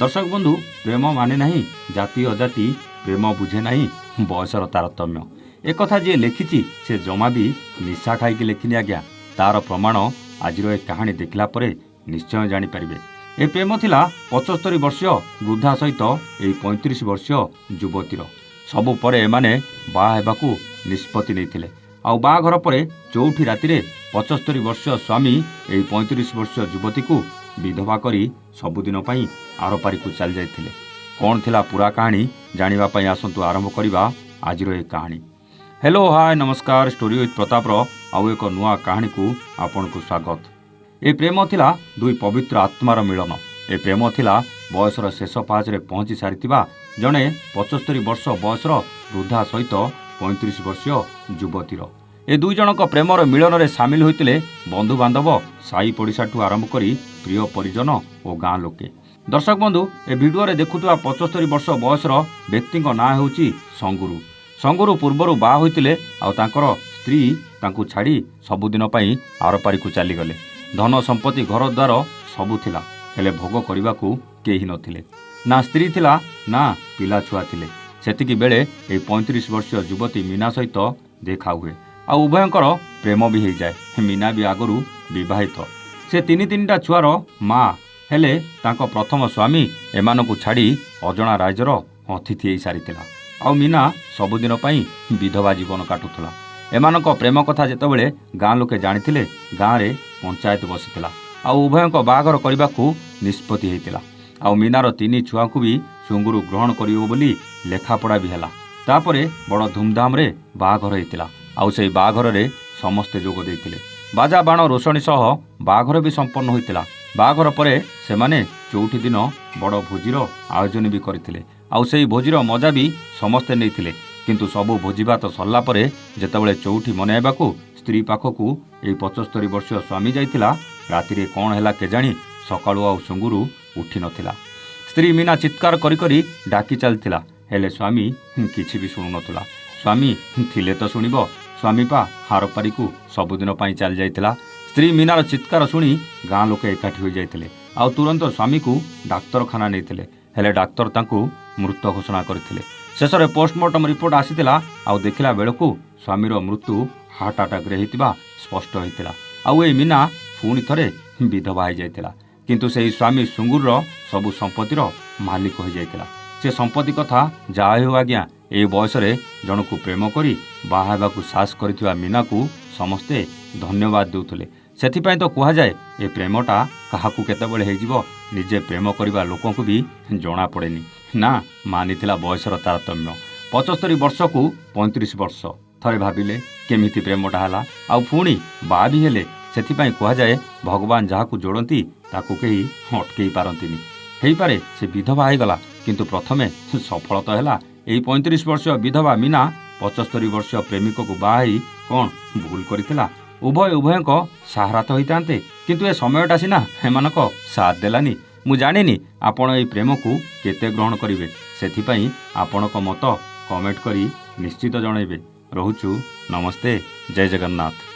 दर्शक बंधु प्रेम माने नहीं जाति अजाति प्रेम बुझे नहीं बयसर तारतम्य एक कथा जी लिखिची से जमा भी निशा खाई लिखिनी आज्ञा तार प्रमाण आज कहानी देखला परे निश्चय जानीपारे। ए प्रेम थिला 75 वर्षीय वृद्धा सहित यही 35 वर्षीय युवतीर सबु परे एमाने बाहा हेबाकू निष्पत्ति नैथिले। आउ बाहाघर परे चौठी रातिरे 75 वर्षीय स्वामी यही 35 वर्षीय युवती को विधवा करी सबुदिन पई आरपारी को चल जाइथिले। कौन थिला पूरा कहानी जानिबा पई आसंतु आरंभ करिबा आजिर ए कहानी। हेलो हाय नमस्कार स्टोरी विथ प्रताप आउ एक नुआ कहानी को आपन को स्वागत। ए प्रेम थिला दुई पवित्र आत्मार मिलन। ए प्रेम थिला बयसर शेष पाहाचरे पहुंची सारिथिबा जणे 75 वर्ष बयसर वृद्धा सहित 35 वर्षीय युवतीर। ए दुई जनक प्रेमर मिलन रे सामिल होइतिले बंधु बांधव साई पड़िशाठू आरंभ करी प्रिय परिजन और गाँ लोके। दर्शक बंधु ए भिडियो रे देखुवा 75 वर्ष बयसर व्यक्ति नाँ होउची संगुरु। संगुरु पूर्वरु बाहा होइतिले आउ तांकर स्त्री तांकु छाड़ी सबुदिन पई आरपारी को चलीगले। धन संपत्ति घर द्वार सबु थिला हेले भोग करने केही नथिले। ना स्त्री थिला ना पिला छुआ थिले। सेतिकी बेले ए 35 वर्षीय युवती मीना सहित देखा हुए आ उभयंकर प्रेम भी हो जाए। मीना भी आगरू विवाहित से तीन छुआर माँ हेले तांको प्रथम स्वामी एमानकु छाड़ी अजणा राज्यर अतिथि हो सारिथिला। आउ मीना सबुदिन पई विधवा जीवन काटुथला। एमानक प्रेम कथा जेतेबेले गाँ लोके जानिथिले गाँ रे पंचायत बसिथिला आउ उभयंक बाहाघर करबाकू निष्पत्ति हेतिला। आउ मीनार 3 छुआंकू भी सुंगुरु ग्रहण करियो बोली लेखापड़ा भी हैला। तापरे बड़ धूमधाम रे बाहाघर हेतिला आउ सेई बाहाघर रे समस्ते जोग देइथिले। बाजा बाण रोषणी सह बाहाघर भी संपन्न होइतिला। बाहाघर परे सेमाने चौठी दिन बड़ भोजीर आयोजन भी करथिले आउ सेई भोजीर मजा भी समस्ते नैथिले। किंतु सबु भोजीभात सरला परे जेतेबेले चौठी मनाइबाकू स्त्री पाखकू एई 75 वर्षीय स्वामी जाइतिला राति रे कौन हैला केजाणी सकाळु आउ सुंगुरु उठी नथिला। स्त्री मीना चित्कार करी करी डाकी चलथिला हेले स्वामी किछि भी सुनु नथिला। स्वामी थिले तो सुनिबो स्वामी पा हारपारी को सबुदिन पई चल जाइतिला। स्त्री मीनार चित्कार सुनी गाँ लोके एकाठी हो जाइतिले आउ तुरंत स्वामी को डाक्तरखाना नैथिले हेले डाक्तर तांकू मृत घोषणा करथिले। शेष में पोस्टमार्टम रिपोर्ट आसीथिला आउ देखिला बेलकू स्वामीर मृत्यु हार्ट अटैक रे हितिबा स्पष्ट होइतिला। आउ ए मीना पुणी थरे विधवा हो जाइतिला। किंतु सेही स्वामी सुंगुर सबु संपत्तिर मालिक हो जाइतिला। से संपत्ति कथा जा हो आज्ञा ए बयस रे जनकू प्रेम करी बाहा हेबाकू साहस करिथिबा मीना को समस्ते धन्यवाद देउथले। सेथिपई तो कुहा जाए ए प्रेमटा काहाकू केतेबेले हेजिबो निजे प्रेम करिबा लोकंकू भी जणा पड़ेनी। ना मानिथिला बयसर तारतम्य 75 वर्ष को 35 वर्ष थरे भाविले केमिति प्रेमटा हला आउ पुणी बा भी हेले। सेथिपई कुहा जाए भगवान जाहाकू जोड़ती ताकू केही अटकेई पारंतिनी। हेई पारे से विधवा होगला किंतु प्रथमे सफल तो हैला। एई 35 वर्षीय विधवा मीना 75 वर्षीय प्रेमिक को बाहाई कौन भूल करिथिला। उभय उभयक सहारा तो होइतांते किंतु ए समयटा सिना हेमानक साथ देलानी। मु जानिनी आपण एई प्रेम को केते ग्रहण करिवे। सेथिपई आपणक मत कमेंट करी निश्चित जणाइबे। रहुछु नमस्ते जय जगन्नाथ।